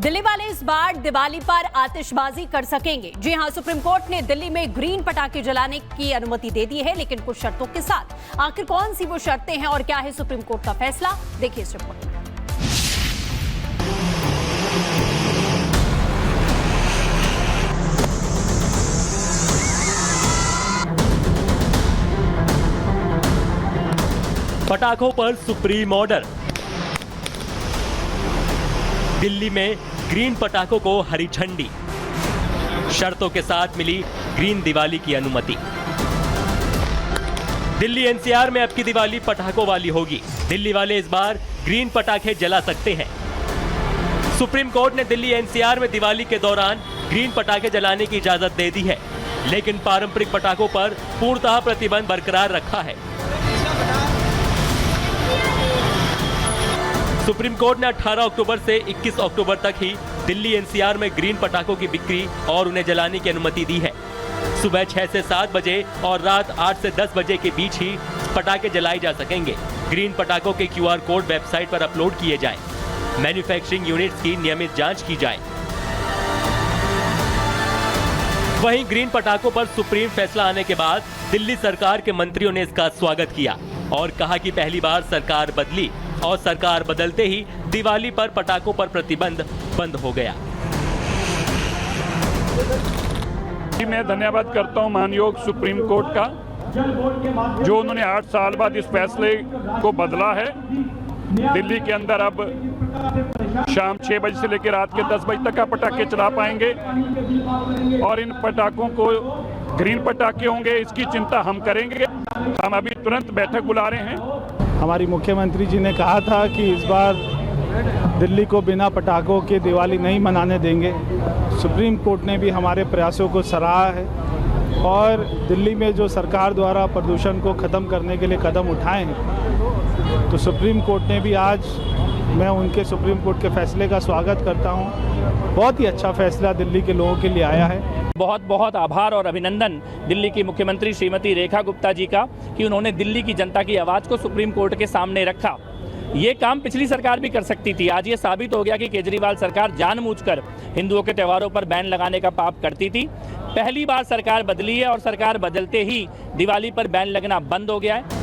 दिल्ली वाले इस बार दिवाली पर आतिशबाजी कर सकेंगे। जी हां, सुप्रीम कोर्ट ने दिल्ली में ग्रीन पटाखे जलाने की अनुमति दे दी है, लेकिन कुछ शर्तों के साथ। आखिर कौन सी वो शर्तें हैं और क्या है सुप्रीम कोर्ट का फैसला, देखिए इस रिपोर्ट में। पटाखों पर सुप्रीम ऑर्डर। दिल्ली में ग्रीन पटाखों को हरी झंडी, शर्तों के साथ मिली ग्रीन दिवाली की अनुमति। दिल्ली एनसीआर में अब की दिवाली पटाखों वाली होगी। दिल्ली वाले इस बार ग्रीन पटाखे जला सकते हैं। सुप्रीम कोर्ट ने दिल्ली एनसीआर में दिवाली के दौरान ग्रीन पटाखे जलाने की इजाजत दे दी है, लेकिन पारंपरिक पटाखों पर पूर्णतः प्रतिबंध बरकरार रखा है। सुप्रीम कोर्ट ने 18 अक्टूबर से 21 अक्टूबर तक ही दिल्ली एनसीआर में ग्रीन पटाखों की बिक्री और उन्हें जलाने की अनुमति दी है। सुबह 6 से 7 बजे और रात 8 से 10 बजे के बीच ही पटाखे जलाए जा सकेंगे। ग्रीन पटाखों के QR कोड वेबसाइट पर अपलोड किए जाएं। मैन्युफैक्चरिंग यूनिट्स की नियमित जांच की जाए। वहीं ग्रीन पटाखों पर सुप्रीम फैसला आने के बाद दिल्ली सरकार के मंत्रियों ने इसका स्वागत किया और कहा कि पहली बार सरकार बदली और सरकार बदलते ही दिवाली पर पटाखों पर प्रतिबंध बंद हो गया। मैं धन्यवाद करता हूं मानयोग सुप्रीम कोर्ट का, जो उन्होंने 8 साल बाद इस फैसले को बदला है। दिल्ली के अंदर अब शाम 6 बजे से लेकर रात के 10 बजे तक का पटाखे चला पाएंगे और इन पटाखों को ग्रीन पटाखे होंगे, इसकी चिंता हम करेंगे। हम अभी तुरंत बैठक बुला रहे हैं। हमारी मुख्यमंत्री जी ने कहा था कि इस बार दिल्ली को बिना पटाखों के दिवाली नहीं मनाने देंगे। सुप्रीम कोर्ट ने भी हमारे प्रयासों को सराहा है और दिल्ली में जो सरकार द्वारा प्रदूषण को ख़त्म करने के लिए कदम उठाए हैं, तो सुप्रीम कोर्ट ने भी आज, मैं उनके सुप्रीम कोर्ट के फैसले का स्वागत करता हूं। बहुत ही अच्छा फैसला दिल्ली के लोगों के लिए आया है। बहुत बहुत आभार और अभिनंदन दिल्ली की मुख्यमंत्री श्रीमती रेखा गुप्ता जी का कि उन्होंने दिल्ली की जनता की आवाज़ को सुप्रीम कोर्ट के सामने रखा। ये काम पिछली सरकार भी कर सकती थी। आज ये साबित हो गया कि केजरीवाल सरकार जानबूझकर हिंदुओं के त्योहारों पर बैन लगाने का पाप करती थी। पहली बार सरकार बदली है और सरकार बदलते ही दिवाली पर बैन लगना बंद हो गया है।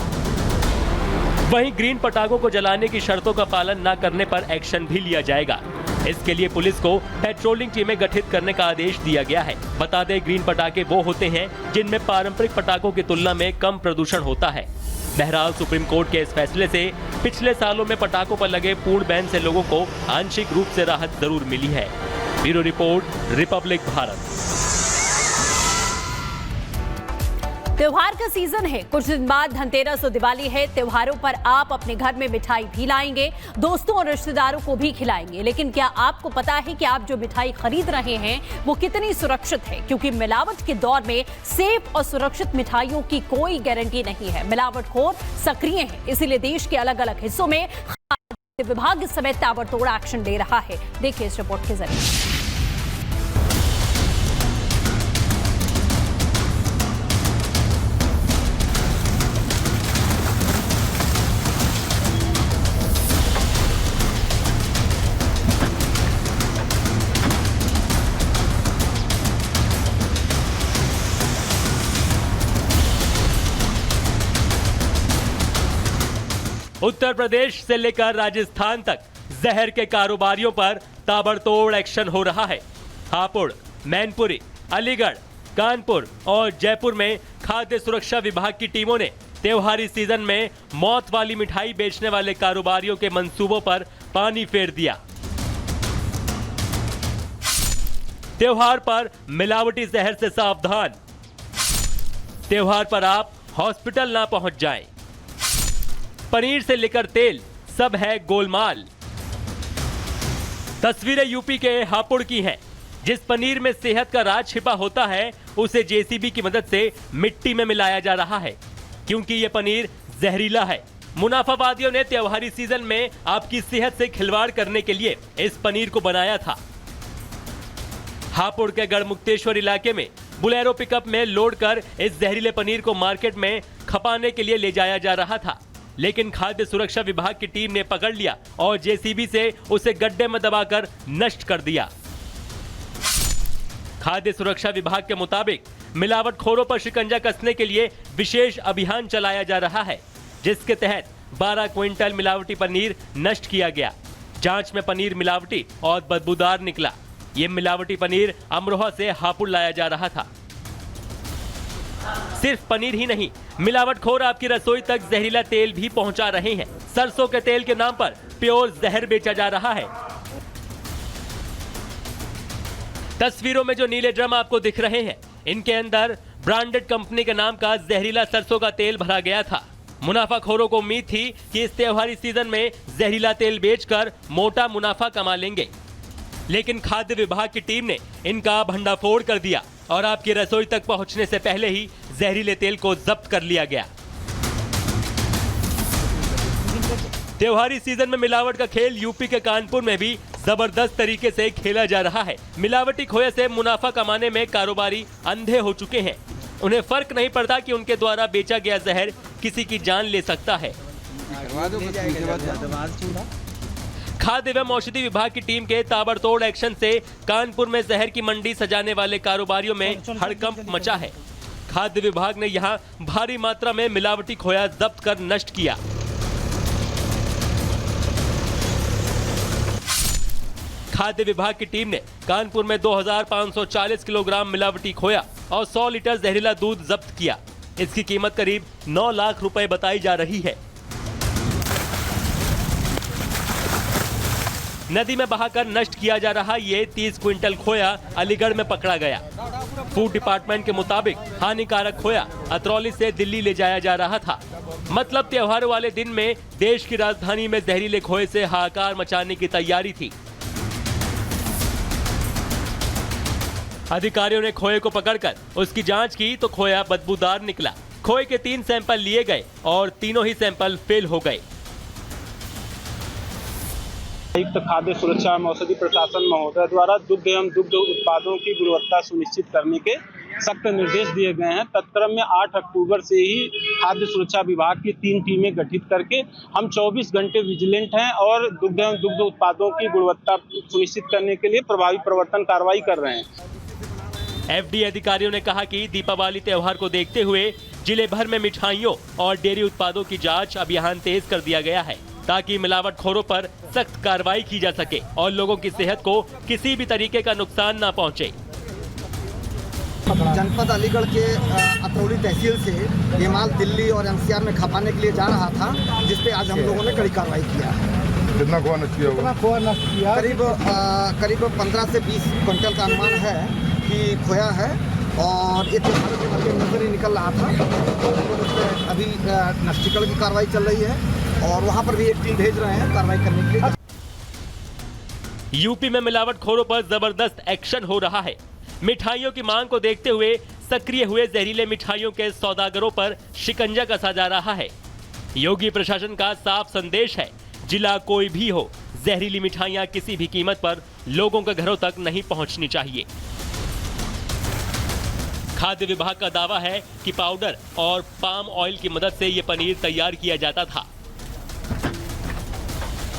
वहीं ग्रीन पटाखों को जलाने की शर्तों का पालन न करने पर एक्शन भी लिया जाएगा। इसके लिए पुलिस को पेट्रोलिंग टीमें गठित करने का आदेश दिया गया है। बता दें, ग्रीन पटाखे वो होते हैं जिनमें पारंपरिक पटाखों की तुलना में कम प्रदूषण होता है। बहरहाल सुप्रीम कोर्ट के इस फैसले से पिछले सालों में पटाखों पर लगे पूर्ण बैन से लोगों को आंशिक रूप से राहत जरूर मिली है। Bureau report, Republic Bharat. त्योहार का सीजन है, कुछ दिन बाद धनतेरस और दिवाली है। त्योहारों पर आप अपने घर में मिठाई भी लाएंगे, दोस्तों और रिश्तेदारों को भी खिलाएंगे। लेकिन क्या आपको पता है कि आप जो मिठाई खरीद रहे हैं वो कितनी सुरक्षित है? क्योंकि मिलावट के दौर में सेफ और सुरक्षित मिठाइयों की कोई गारंटी नहीं है। मिलावटखोर सक्रिय हैं, इसीलिए देश के अलग अलग हिस्सों में खाद्य विभाग इस समय ताबड़तोड़ एक्शन ले रहा है। देखिए इस रिपोर्ट के जरिए। उत्तर प्रदेश से लेकर राजस्थान तक जहर के कारोबारियों पर ताबड़तोड़ एक्शन हो रहा है। हापुड़, मैनपुरी, अलीगढ़, कानपुर और जयपुर में खाद्य सुरक्षा विभाग की टीमों ने त्योहारी सीजन में मौत वाली मिठाई बेचने वाले कारोबारियों के मंसूबों पर पानी फेर दिया। त्योहार पर मिलावटी जहर से सावधान। त्योहार पर आप हॉस्पिटल ना पहुंच जाएं। पनीर से लेकर तेल, सब है गोलमाल। तस्वीरें यूपी के हापुड़ की हैं। जिस पनीर में सेहत का राज छिपा होता है, उसे जेसीबी की मदद से मिट्टी में मिलाया जा रहा है, क्योंकि यह पनीर जहरीला है। मुनाफाबादियों ने त्योहारी सीजन में आपकी सेहत से खिलवाड़ करने के लिए इस पनीर को बनाया था। हापुड़ के गढ़मुक्तेश्वर इलाके में बुलेरो पिकअप में लोड कर इस जहरीले पनीर को मार्केट में खपाने के लिए ले जाया जा रहा था। लेकिन खाद्य सुरक्षा विभाग की टीम ने पकड़ लिया और जेसीबी से उसे गड्ढे में दबाकर नष्ट कर दिया। खाद्य सुरक्षा विभाग के मुताबिक मिलावटखोरों पर शिकंजा कसने के लिए विशेष अभियान चलाया जा रहा है, जिसके तहत 12 क्विंटल मिलावटी पनीर नष्ट किया गया। जांच में पनीर मिलावटी और बदबूदार निकला। ये मिलावटी पनीर अमरोहा से हापुड़ लाया जा रहा था। सिर्फ पनीर ही नहीं, मिलावटखोर आपकी रसोई तक जहरीला तेल भी पहुंचा रहे हैं। सरसों के तेल के नाम पर प्योर जहर बेचा जा रहा है। तस्वीरों में जो नीले ड्रम आपको दिख रहे हैं, इनके अंदर ब्रांडेड कंपनी के नाम का जहरीला सरसों का तेल भरा गया था। मुनाफाखोरों को उम्मीद थी कि इस त्योहारी सीजन में जहरीला तेल बेचकर मोटा मुनाफा कमा लेंगे, लेकिन खाद्य विभाग की टीम ने इनका भंडाफोड़ कर दिया और आपकी रसोई तक पहुंचने से पहले ही जहरीले तेल को जब्त कर लिया गया। त्योहारी सीजन में मिलावट का खेल यूपी के कानपुर में भी जबरदस्त तरीके से खेला जा रहा है। मिलावटी खोए से मुनाफा कमाने में कारोबारी अंधे हो चुके हैं। उन्हें फर्क नहीं पड़ता कि उनके द्वारा बेचा गया जहर किसी की जान ले सकता है। खाद्य एवं औषधि विभाग की टीम के ताबड़तोड़ एक्शन से कानपुर में जहर की मंडी सजाने वाले कारोबारियों में हड़कंप मचा है। खाद्य विभाग ने यहां भारी मात्रा में मिलावटी खोया जब्त कर नष्ट किया। खाद्य विभाग की टीम ने कानपुर में 2540 किलोग्राम मिलावटी खोया और 100 लीटर जहरीला दूध जब्त किया। इसकी कीमत करीब 9 लाख रुपए बताई जा रही है। नदी में बहाकर नष्ट किया जा रहा ये 30 क्विंटल खोया अलीगढ़ में पकड़ा गया। फूड डिपार्टमेंट के मुताबिक हानिकारक खोया अतरौली से दिल्ली ले जाया जा रहा था। मतलब त्योहार वाले दिन में देश की राजधानी में जहरीले खोए से हाहाकार मचाने की तैयारी थी। अधिकारियों ने खोए को पकड़कर उसकी जांच की तो खोया बदबूदार निकला। खोए के 3 सैंपल लिए गए और तीनों ही सैंपल फेल हो गए। आयुक्त खाद्य सुरक्षा एवं औषधि प्रशासन महोदय द्वारा दुग्ध एवं दुग्ध उत्पादों की गुणवत्ता सुनिश्चित करने के सख्त निर्देश दिए गए हैं। तत्क्रम में 8 अक्टूबर से ही खाद्य सुरक्षा विभाग की 3 टीमें गठित करके हम 24 घंटे विजिलेंट हैं और दुग्ध एवं दुग्ध उत्पादों की गुणवत्ता सुनिश्चित करने के लिए प्रभावी प्रवर्तन कार्रवाई कर रहे हैं। एफडीए अधिकारियों ने कहा कि दीपावली त्योहार को देखते हुए जिले भर में मिठाइयों और डेयरी उत्पादों की जांच अभियान तेज कर दिया गया है, ताकि मिलावटखोरों पर सख्त कार्रवाई की जा सके और लोगों की सेहत को किसी भी तरीके का नुकसान न पहुंचे। जनपद अलीगढ़ के अतरौली तहसील से ये माल दिल्ली और एनसीआर में खपाने के लिए जा रहा था, जिस पे आज हम लोगों ने कड़ी कार्रवाई किया। कितना खोआ नष्ट किया होगा? करीब 15 से 20 क्विंटल का अनुमान है कि खोया है और ये त्योहार के मद्देनजर ही निकल रहा था। अभी नष्टीकरण की कार्रवाई चल रही है और वहाँ पर भी एक टीम भेज रहे हैं कार्रवाई करने के लिए। यूपी में मिलावटखोरों पर जबरदस्त एक्शन हो रहा है। मिठाइयों की मांग को देखते हुए सक्रिय हुए जहरीले मिठाइयों के सौदागरों पर शिकंजा कसा जा रहा है। योगी प्रशासन का साफ संदेश है, जिला कोई भी हो, जहरीली मिठाइयां किसी भी कीमत पर लोगों के घरों तक नहीं पहुंचनी चाहिए। खाद्य विभाग का दावा है कि पाउडर और पाम ऑयल की मदद से यह पनीर तैयार किया जाता था।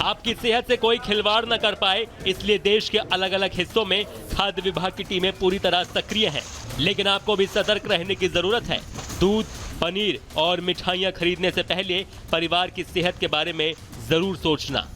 आपकी सेहत से कोई खिलवाड़ न कर पाए, इसलिए देश के अलग अलग हिस्सों में खाद्य विभाग की टीमें पूरी तरह सक्रिय हैं। लेकिन आपको भी सतर्क रहने की जरूरत है। दूध, पनीर और मिठाइयां खरीदने से पहले परिवार की सेहत के बारे में जरूर सोचना।